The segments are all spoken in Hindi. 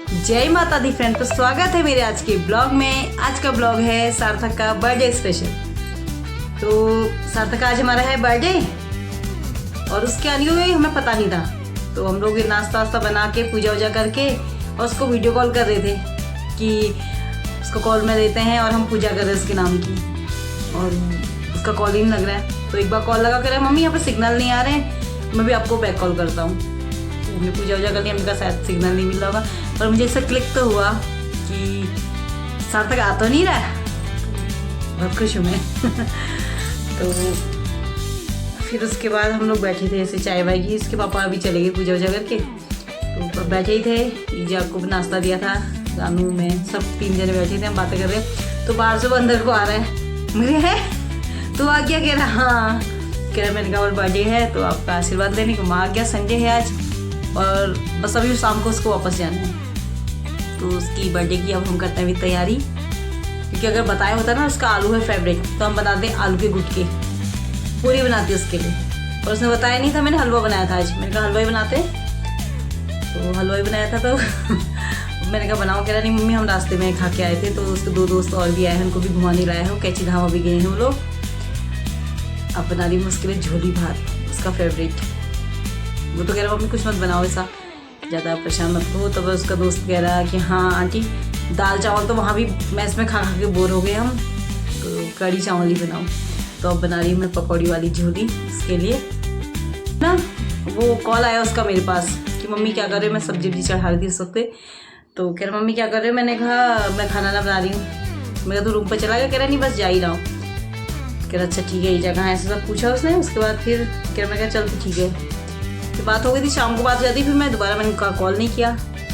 जय माता दी फ्रेंड, तो स्वागत है मेरे आज के ब्लॉग में। आज का ब्लॉग है सार्थक का बर्थडे स्पेशल। तो सार्थक का आज हमारा है बर्थडे और उसके आने हुए हमें पता नहीं था, तो हम लोग नाश्ता वास्ता बना के पूजा वूजा करके और उसको वीडियो कॉल कर रहे थे कि उसको कॉल में देते हैं और हम पूजा कर रहे हैं उसके नाम की, और उसका कॉल ही नहीं लग रहा है। तो एक बार कॉल लगा कर मम्मी यहाँ पर सिग्नल नहीं आ रहे हैं, मैं भी आपको बैक कॉल करता हूँ। हमने पूजा वूजा कर लिया, हमने कहा शायद सिग्नल नहीं मिल रहा होगा, पर मुझे इससे क्लिक तो हुआ कि सार्थक आ तो नहीं रहा है। बहुत खुश हूँ मैं। तो फिर उसके बाद हम लोग बैठे थे ऐसे चाय वाय की। इसके पापा अभी चले गए पूजा वूजा करके, तो बैठे ही थे। ईजा को भी नाश्ता दिया था, रानू में सब 3 जने बैठे थे, हम बातें कर रहे। तो बाहर से वो अंदर को आ रहा है, मुझे है तो आ गया, कह रहा हाँ, कह रहा मैंने कहा और बर्थडे है तो आपका आशीर्वाद लेने को। मैं आ गया, संडे है आज और बस अभी शाम को उसको वापस जाना है। तो उसकी बर्थडे की अब हम करते हैं अभी तैयारी, क्योंकि अगर बताया होता ना उसका आलू है फेवरेट, तो हम बनाते हैं आलू के गुटके, पूरी बनाती है उसके लिए। और उसने बताया नहीं था, मैंने हलवा बनाया था आज। मैंने कहा हलवा ही बनाते, तो हलवा ही बनाया था। तो मैंने कहा बनाओ, कह रहा नहीं मम्मी हम रास्ते में खा के आए थे। तो उसके 2 दोस्त और भी आए हैं, उनको भी घुमाने लाए हैं, कैची धाम अभी गए हैं वो लोग। अब बना रही हूँ उसके लिए झोली भात, उसका फेवरेट। वो तो कह रहा मम्मी कुछ मत बनाओ, ऐसा ज़्यादा परेशान मत हो। तो उसका दोस्त कह रहा कि हाँ आंटी, दाल चावल तो वहाँ भी मैस में खा खा के बोर हो गए हम, तो कढ़ी चावल ही बनाओ। तो अब बना रही हूँ मैं पकौड़ी वाली झोली उसके लिए ना। वो कॉल आया उसका मेरे पास कि मम्मी क्या कर रहे हो, मैं सब्जी वब्जी चढ़ा रही थी उस वक्त। तो कह रहा मम्मी क्या कर रहे हो, मैंने कहा मैं खाना ना बना रही हूँ। मैं तो रूम पर चला गया, कह रहा नहीं बस जा ही रहा हूँ। कह रहा अच्छा ठीक है, ये जगह ऐसा सब पूछा उसने। उसके बाद फिर कह रहा मैं क्या चल तो ठीक है। फिर बात हो गई थी, शाम को बात हो जाती, फिर मैं दोबारा मैंने कॉल नहीं किया।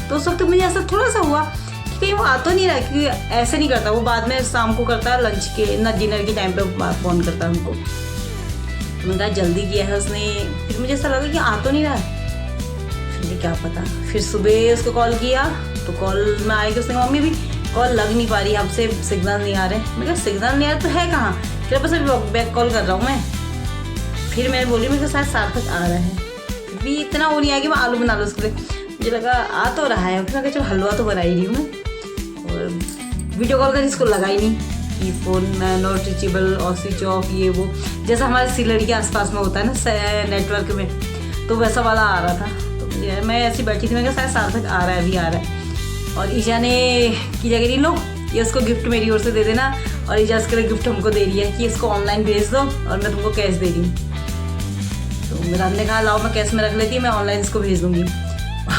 तो उस वक्त मुझे ऐसा थोड़ा सा हुआ कि कहीं वो आ तो नहीं रहा, क्योंकि ऐसे नहीं करता वो, बाद में शाम को करता है लंच के ना डिनर के टाइम पे फ़ोन करता है हमको। तो मैंने कहा जल्दी किया है उसने। फिर मुझे ऐसा लगा कि आ तो नहीं रहा है, फिर क्या पता। फिर सुबह उसको कॉल किया तो कॉल में आएगी, उसने मम्मी भी कॉल लग नहीं पा रही, आपसे सिग्नल नहीं आ रहे। मैं कहा सिग्नल नहीं आ रहा तो है कहाँ, फिर बस अभी बैक कॉल कर रहा हूँ मैं। फिर मैंने बोली मेरे शायद सार्थक आ रहा है, भी इतना वो नहीं आया कि मैं आलू बना लूँ उसके लिए। मुझे लगा आ तो रहा है, फिर मैं चलो हलवा तो बना ही रही हूँ मैं। और वीडियो कॉल कर इसको लगा ही नहीं कि फ़ोन नॉट रीचेबल और स्विच ऑफ, ये वो जैसा हमारे सिलड़ी के आसपास में होता है ना नेटवर्क में, तो वैसा वाला आ रहा था। तो मुझे मैं ऐसी बैठी थी, मैं कहा शायद सार्थक आ रहा है, अभी आ रहा है। और ईजा ने की जगह नहीं, लो ये उसको गिफ्ट मेरी ओर से दे देना, और ईजा उसके लिए गिफ्ट हमको दे रही है कि इसको ऑनलाइन भेज दो और मैं तुमको कैश दे रही हूँ। तो मेरा ने कहा लाओ मैं कैश में रख लेती, मैं ऑनलाइन इसको भेज दूँगी।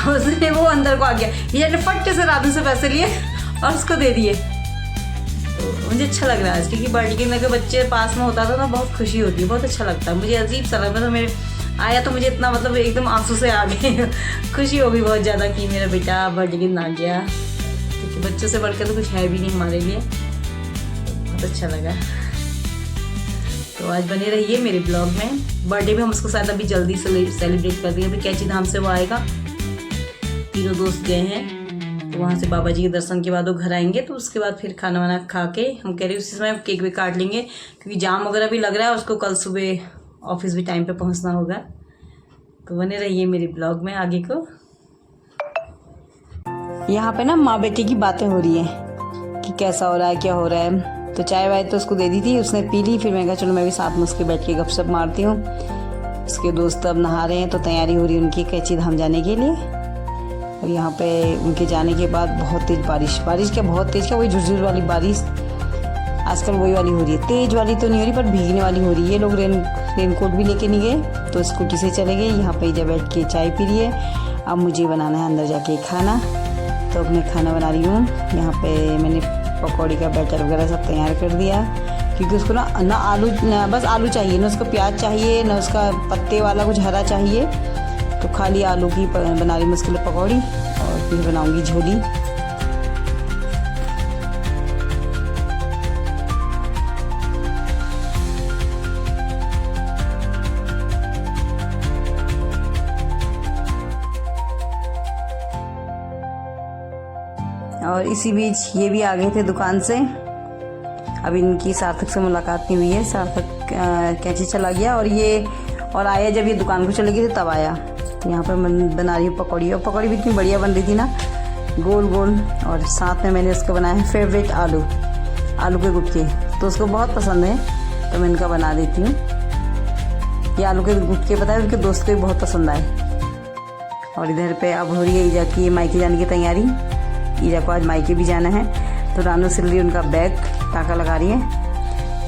उसने वो अंदर को आ गया, ईजा ने फट से राधू से पैसे लिए और उसको दे दिए। तो मुझे अच्छा लग रहा है आज, क्योंकि बर्थडे में बच्चे पास में होता था ना, बहुत खुशी होती है, बहुत अच्छा लगता है। मुझे अजीब सा लगा था, मेरे आया तो मुझे इतना मतलब एकदम आंसू से आ गए। खुशी हो गई बहुत ज़्यादा कि मेरा बेटा बर्थडे गिफ्ट आ गया, क्योंकि बच्चों से बढ़कर तो कुछ है भी नहीं हमारे लिए। बहुत अच्छा लगा। तो आज बने रहिए मेरे ब्लॉग में। बर्थडे भी हम उसको शायद अभी जल्दी से सेलिब्रेट कर देंगे। अभी कैची धाम से वो आएगा, तीनों दोस्त गए हैं, तो वहाँ से बाबा जी के दर्शन के बाद वो घर आएंगे। तो उसके बाद फिर खाना वाना खा के हम कह रहे उसी समय केक भी काट लेंगे, क्योंकि जाम वगैरह भी लग रहा है, उसको कल सुबह ऑफिस भी टाइम पे पहुँचना होगा। तो बने रहिए मेरे ब्लॉग में आगे को। यहाँ पे ना माँ बेटी की बातें हो रही है कि कैसा हो रहा है, क्या हो रहा है। तो चाय वाय तो उसको दे दी थी, उसने पी ली। फिर मैं कहा चलो मैं भी साथ में उसके बैठ के गपशप मारती हूँ। उसके दोस्त अब नहा रहे हैं, तो तैयारी हो रही है उनकी कैची धाम जाने के लिए। और यहाँ पे उनके जाने के बाद बहुत तेज़ बारिश क्या बहुत तेज़, क्या वही झुरझुर वाली बारिश आजकल वही वाली हो रही है। तेज़ वाली तो नहीं हो रही, पर भीगने वाली हो रही है। लोग रेनकोट भी लेके नहीं गए, तो स्कूटी से चले गए। यहाँ पे जब बैठ के चाय पी रही है। अब मुझे बनाना है अंदर जाके खाना, तो अब मैं खाना बना रही हूँ। यहाँ पे मैंने पकौड़ी का बैटर वगैरह सब तैयार कर दिया, क्योंकि उसको ना आलू ना बस आलू चाहिए, ना उसको प्याज चाहिए, ना उसका पत्ते वाला कुछ हरा चाहिए। तो खाली आलू की बना रही हूँ उसके लिए पकौड़ी, और फिर बनाऊँगी झोली। और इसी बीच ये भी आ गए थे दुकान से। अब इनकी सार्थक से मुलाकात नहीं हुई है, सार्थक कैंची चला गया और आया जब ये दुकान को चले गए थे तब आया। तो यहाँ पर बना रही हूँ पकौड़ी, और पकौड़ी भी इतनी बढ़िया बन रही थी ना गोल गोल, और साथ में मैंने उसको बनाया है फेवरेट आलू के गुटके। तो उसको बहुत पसंद है तो मैं इनका बना देती हूँ। ये आलू के गुटके पता है उनके दोस्त को भी बहुत पसंद आए। और इधर पे अब हो रही है ईजा की मायके जाने की तैयारी। ईजा को आज मायके भी जाना है, तो रानू सिल रही उनका बैग, टाँका लगा रही है।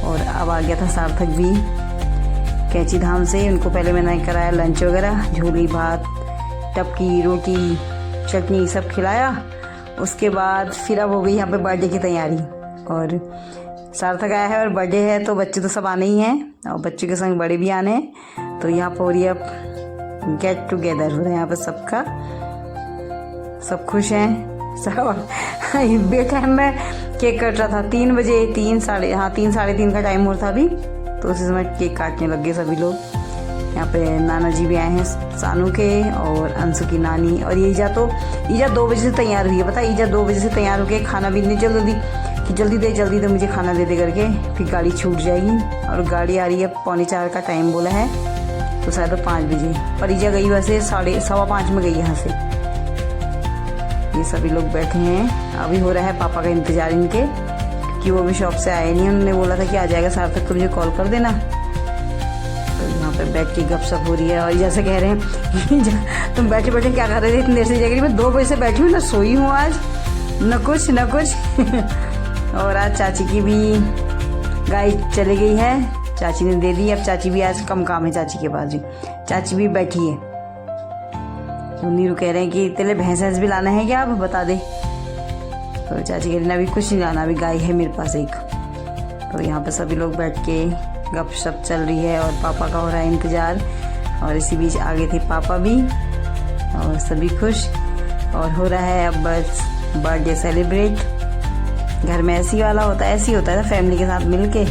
और अब आ गया था सार्थक भी कैंची धाम से। उनको पहले मैंने कराया लंच वगैरह, झोली भात, टपकी, रोटी, चटनी सब खिलाया। उसके बाद फिर अब हो गई यहाँ पे बर्थडे की तैयारी। और सार्थक आया है और बर्थडे है तो बच्चे तो सब आने ही हैं और बच्चों के संग बड़े भी आने हैं। तो यहाँ पर हो रही है गेट टुगेदर हो रहा है यहाँ पर सबका, सब खुश हैं सब। बेटा मैं केक कट रहा था 3 बजे, 3 साढ़े 3 का टाइम हो रहा था अभी, तो उसी समय केक काटने लग गए सभी लोग। यहाँ पे नाना जी भी आए हैं सानू के और अंशु की नानी। और ये ईजा 2 बजे से तैयार हुई है, पता है ईजा 2 बजे से तैयार होकर खाना भी नहीं जल्दी दे मुझे खाना दे करके, फिर गाड़ी छूट जाएगी। और गाड़ी आ रही है 3:45 का टाइम बोला है, तो शायद 5 बजे। पर ईजा गई वैसे 4:15 में गई यहाँ से। ये सभी लोग बैठे हैं, अभी हो रहा है पापा का इंतजार इनके, क्योंकि वो भी शॉप से आए नहीं। उन्होंने बोला था कि आ जाएगा सार्थक तो मुझे कॉल कर देना। तो यहाँ पे बैठ के गपशप हो रही है। और जैसे कह रहे हैं तुम बैठे बैठे क्या कर रहे थे इतनी देर से? जगह मैं 2 बजे से बैठी हूँ, ना सोई हूँ आज, न कुछ। और आज चाची की भी गाय चली गई है, चाची ने दे दी। अब चाची भी आज कम काम है चाची के पास भी, चाची भी बैठी है। तो नीरू कह रहे हैं कि तेरे भैंस भी लाना है क्या, आप बता दे। तो चाची कह रही ना अभी कुछ नहीं लाना, अभी गाय है मेरे पास एक। तो यहाँ पे सभी लोग बैठ के गपशप चल रही है और पापा का हो रहा है इंतज़ार। और इसी बीच आगे थे पापा भी और सभी खुश। और हो रहा है अब बस बर्थडे सेलिब्रेट। घर में ऐसी होता है फैमिली के साथ मिलके।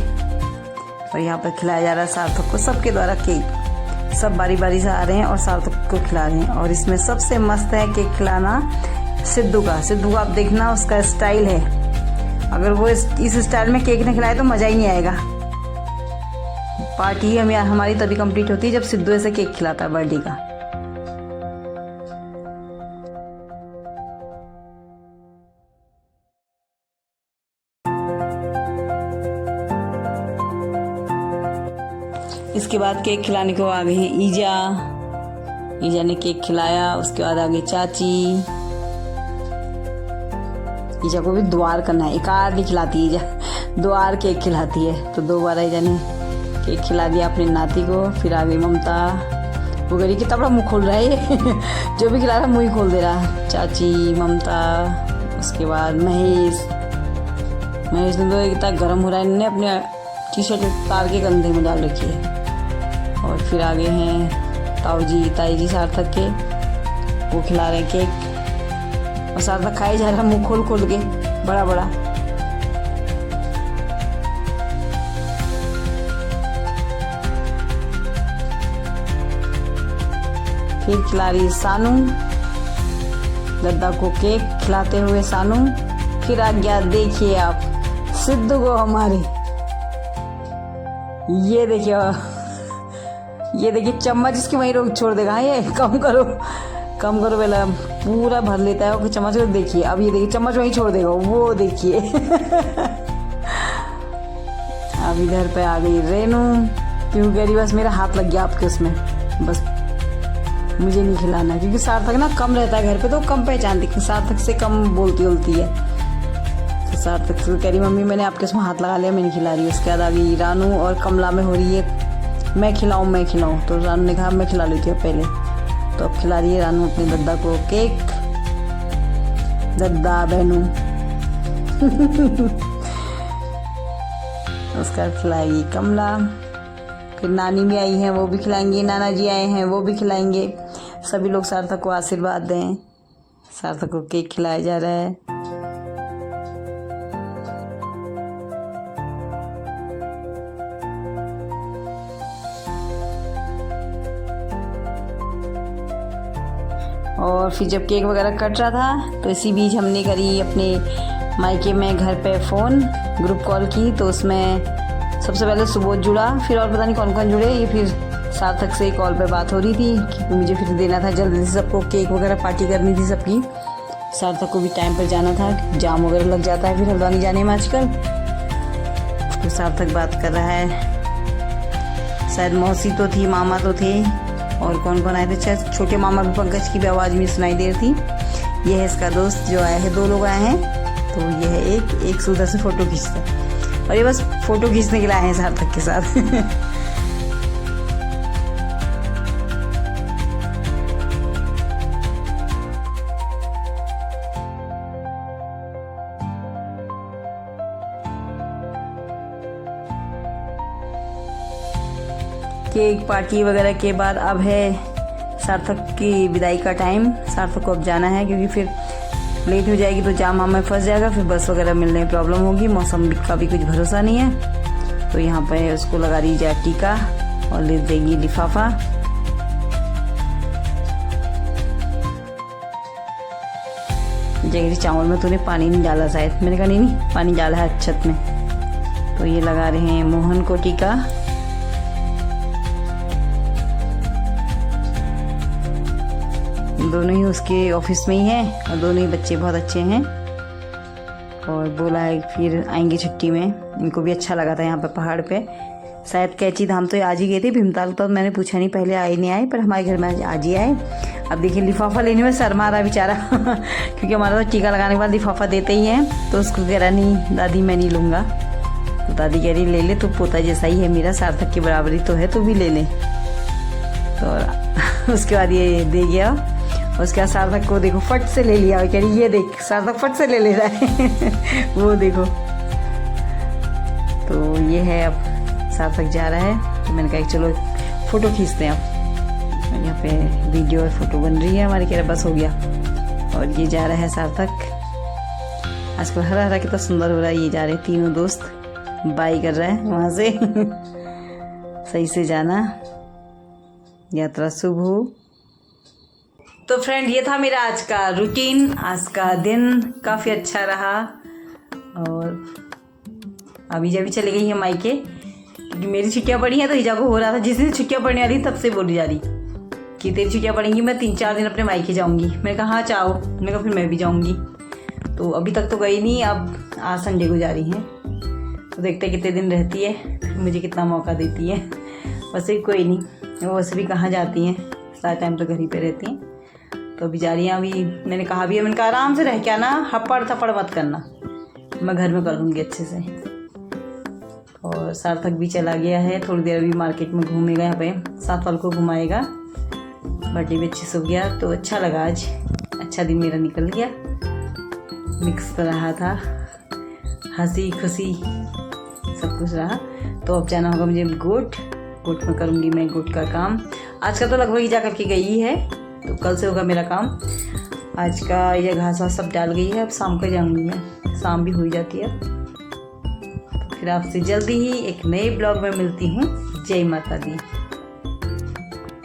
और यहाँ पर खिलाया जा रहा है सार्थक को सबके द्वारा केक। सब बारी बारी से आ रहे हैं और सार्थक को खिला रहे हैं। और इसमें सबसे मस्त है केक खिलाना सिद्धू का आप देखना, उसका स्टाइल है। अगर वो इस स्टाइल में केक न खिलाए तो मज़ा ही नहीं आएगा। पार्टी हमारी तभी कंप्लीट होती है जब सिद्धू ऐसे केक खिलाता है बर्थडे का। इसके बाद केक खिलाने को आ गए हैं ईजा ने केक खिलाया। उसके बाद आ गई चाची। ईजा को भी द्वार करना है, एक आध नहीं खिलाती ईजा, 2 बार केक खिलाती है। तो 2 बार ईजा ने केक खिला दिया अपने नाती को। फिर आ गई ममता, वो गरी कितना बड़ा मुँह खोल रहा है जो भी खिला रहा मुँह ही खोल दे रहा। चाची, ममता, उसके बाद महेश ने तो इतना गर्म हो रहा है, इन्होंने अपने टी-शर्ट उतार के कंधे में डाल रखी है। और फिर आगे हैं ताई जी सार्थक के, वो खिला रहे हैं केक। और सार्थक खाए जा रहा है मुँह खोल के बड़ा। फिर खिला रही सानू दद्दा को केक खिलाते हुए सानू। फिर आ गया देखिए आप सिद्धू को हमारे, ये देखिए चम्मच इसकी वहीं रोक छोड़ देगा। ये कम करो पहले, पूरा भर लेता है वो चम्मच को। देखिए अब ये देखिए चम्मच वहीं छोड़ देगा, वो देखिए अब इधर पे आ गई रेनू, क्यों कह रही बस मेरा हाथ लग गया आपके उसमें, बस मुझे नहीं खिलाना। क्योंकि सार्थक ना कम रहता है घर पे तो कम पहचानती, सार्थक से कम बोलती है। तो सार्थक कह रही मम्मी मैंने आपके उसमें हाथ लगा लिया, मैं नहीं खिला रही। उसके बाद आ गई रानू और कमला में हो रही है मैं खिलाऊं। तो रानू ने कहा मैं खिला लेती हूँ पहले। तो अब खिला रही है रानू अपने दद्दा को केक, दद्दा बहनू उसका खिलाएगी कमला। फिर नानी भी आई है, वो भी खिलाएंगी। नाना जी आए हैं, वो भी खिलाएंगे। सभी लोग सार्थक को आशीर्वाद दें। सार्थक को केक खिलाया जा रहा है। और फिर जब केक वगैरह कट रहा था तो इसी बीच हमने करी अपने मायके में घर पे फ़ोन ग्रुप कॉल की। तो उसमें सबसे पहले सुबोध जुड़ा, फिर और पता नहीं कौन कौन जुड़े। ये फिर सार्थक से कॉल पे बात हो रही थी कि मुझे फिर देना था जल्दी से सबको, केक वगैरह पार्टी करनी थी सबकी सार्थक को भी टाइम पर जाना था, जाम वगैरह लग जाता है फिर हल्द्वानी जाने में आजकल। तो सार्थक बात कर रहा है, शायद मौसी तो थी, मामा तो थे, और कौन कौन आए थे, शायद छोटे मामा भी, पंकज की भी आवाज़ में सुनाई दे रही थी। ये है इसका दोस्त जो आया है, 2 लोग आए हैं। तो ये है एक उधर से फ़ोटो खींचता है, और ये बस फ़ोटो खींचने के लिए आए हैं सार्थक के साथ। केक पार्टी वगैरह के बाद अब है सार्थक की विदाई का टाइम। सार्थक को अब जाना है, क्योंकि फिर लेट हो जाएगी तो जाम में फंस जाएगा, फिर बस वगैरह मिलने में प्रॉब्लम होगी, मौसम का भी कुछ भरोसा नहीं है। तो यहाँ पे उसको लगा दी जाए टीका और ले देगी लिफाफा। जगह चावल में तूने पानी नहीं डाला शायद, मैंने कहा नहीं पानी डाला है छत में। तो ये लगा रहे हैं मोहन को टीका। दोनों ही उसके ऑफिस में ही हैं और दोनों ही बच्चे बहुत अच्छे हैं, और बोला है फिर आएंगे छुट्टी में। इनको भी अच्छा लगा था यहाँ पे पहाड़ पे। शायद कैची धाम तो आज ही गए थे, भीमताल तो मैंने पूछा नहीं, पहले आए नहीं आए, पर हमारे घर में आज ही आए। अब देखिए लिफाफा लेने में शर्मा रहा बेचारा क्योंकि हमारा तो टीका लगाने के बाद लिफाफा देते ही हैं। तो उसको कह रहा नहीं दादी मैं नहीं लूँगा। तो दादी कह रही ले ले, तू पोता जैसा ही है मेरा, सार्थक की बराबरी तो है, तू भी ले ले। तो उसके बाद ये दे गया। उसके बाद सार्थक को देखो फट से ले लिया, कह रही ये देख सार्थक फट से ले रहा है वो देखो। तो ये है, अब सार्थक जा रहा है। तो मैंने कहा चलो फ़ोटो खींचते हैं। अब यहाँ पे वीडियो और फोटो बन रही है हमारी, कह रहा बस हो गया। और ये जा रहा है सार्थक। आजकल हरा हरा कितना सुंदर हो रहा है। ये जा रहे हैं तीनों दोस्त, बाय कर रहे हैं वहाँ से सही से जाना, यात्रा शुभ हो। तो फ्रेंड ये था मेरा आज का रूटीन। आज का दिन काफ़ी अच्छा रहा। और अभी जब भी चले गई है मायके, क्योंकि मेरी छुट्टियाँ पड़ी हैं। तो हिजा को हो रहा था जिस दिन छुट्टियाँ पड़ने आ रही तब से बोली जा रही कि तेरी छुट्टियाँ पड़ेंगी, मैं 3-4 दिन अपने मायके जाऊँगी। मैंने कहा हाँ चाहो, मैंने कहा फिर मैं भी जाऊँगी। तो अभी तक तो गई नहीं, अब आज संडे को जा रही हैं। तो देखते कितने दिन रहती है, फिर मुझे कितना मौका देती है। वैसे कोई नहीं, वो वैसे भी कहाँ जाती हैं, सारा टाइम तो घर ही पे रहती हैं। तो अभी जा रही हैं। अभी मैंने कहा भी है, मैंने कहा आराम से रह के आना, हपड़ थपड़ मत करना, मैं घर में कर लूँगी अच्छे से। और सार्थक भी चला गया है, थोड़ी देर अभी मार्केट में घूमेगा, यहाँ पे सातवाल को घुमाएगा। बर्थडे भी अच्छे से हो गया, तो अच्छा लगा, आज अच्छा दिन मेरा निकल गया। मिक्स रहा था, हंसी खुशी सब कुछ रहा। तो अब जाना होगा मुझे गोट में करूँगी मैं गोट का काम। आज का तो लगभग ही जा करके गई है, तो कल से होगा मेरा काम। आज का ये घास वास सब डाल गई है, अब शाम को जाऊँगी मैं, शाम भी हो जाती है। तो फिर आपसे जल्दी ही एक नए ब्लॉग में मिलती हूँ। जय माता दी।